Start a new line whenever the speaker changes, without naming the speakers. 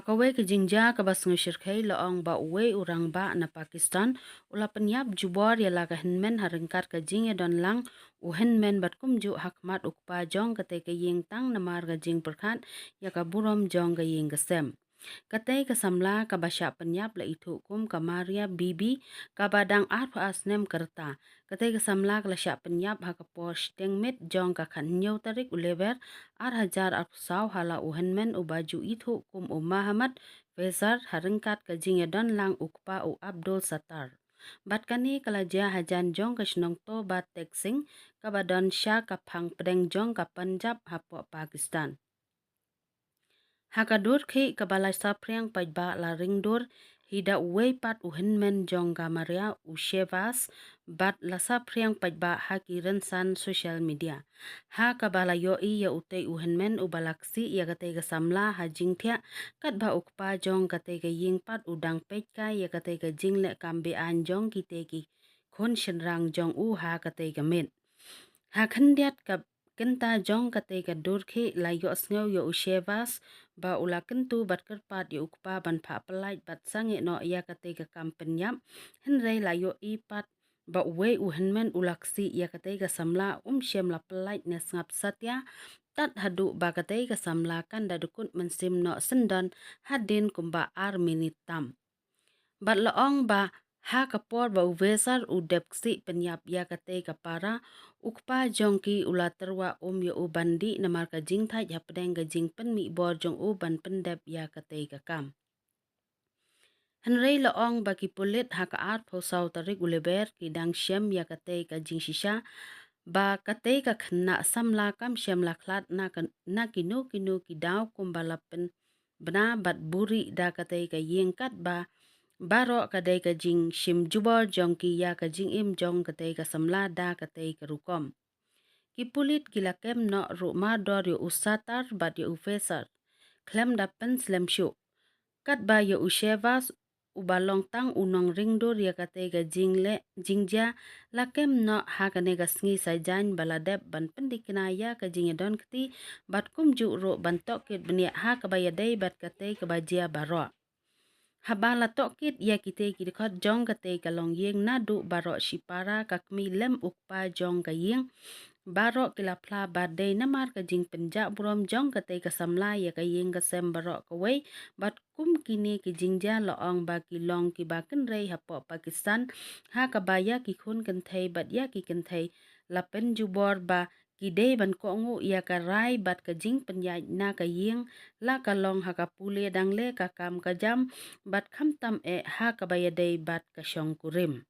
Hakawe ke jingja ke bas ngushirkai laong ba uwe urang ba na Pakistan ula penyap jubor ya laga henmen haringkat ke jing ya don lang u henmen bat kumju hakmat ukpa jong kate ke ying tang namar ke jing perkat ya ka burom jong ke ying kesem. Katai kasamla kabasya penyap la itu kum kamaria bibi kabadang arpa asnem kerta. Katai kasamla kalasya penyap hakaposh tengmet jong kakan nyau tarik ulever hajar arpusau hala uhenmen ubaju itu kum Muhammad Faisal haringkat kajing don lang ukpa u Abdul Sattar. Bat kani kalaja hajan jong kasnong to bat teksing kabadon sya kapang pedeng jong ka Punjab hapo Pakistan. Hakadur ki kabala sapriang pajba la ringdur hida uwe pat uhenmen jong gamaria ushevas bat la sapriang pajba haki rensan social media. Ha kabala yoi ya utei uhenmen ubalaksi ya kate samla hajing tia kat ba ukpa jong kate ying pat udang pejka ya kate jing le kambe anjong kite ki kon shenrang jong u ha kate mit. Ha khendiat kap kenta jong kate durki la yo sngew yo ushevas ba ula kentu bat kerpat yo ukpa ban pha pelait bat sange no ya kate kampenyap henrei la yo ipat ba we uhenmen ulaksi ya kate samla shem la pelait ne ngap satya tat hadu ba kate samla kan dadukut mensim no sendon hadin kumba ar minitam. Bat laong ba ha kapor ba uvesar udepksi penyap ya kate kapara ukpa jongki ula terwa yo ubandi namar ka jing thai ya pedeng ka jing pen mi bor jong uban pendep ya kate kam. Henrei laong bagi pulit ha ka art posau tarik uleber ki dang shem ya kate ka jing shisha ba kate ka khna samla kam shem la khlat na kinu ki daw kumbala pen bna bat buri da kate ka yengkat ba baro kadai ka jing shim jubor jong ki ya ka jing im jong kadai ka samla da kadai ka rukom. Ki pulit gila kem no ru ma dor yo usatar bat yo ufesar. Klem da pen slem shu. Kat ba yo ushevas ubalong tang unong ringdur ya kadai ka jing le jingja la kem no ha kane ka sngi sa jan baladep ban pendikina ya ka jing don kti bat kum ju ru ban tokit benia ha ka bayadai bat kadai ka bajia baro. Habala tokit ya kite kidikot jong kate kalong yeng nadu barok shipara kakmi lem ukpa jong kayeng barok kilapla badai namar kajing penjak burom jong kate kasamla ya kayeng kasem barok kawai bat kum kini kijingja loong ba kilong ki baken rei hapo Pakistan ha kabaya ki khun kenthai bat ya ki kenthai lapen jubor ba kidei ban kongu ya karai bat kajing penyaj na kayeng la kalong hakapule dangle kakam kajam bat kham tam ha kabayadei bat kasyong kurim.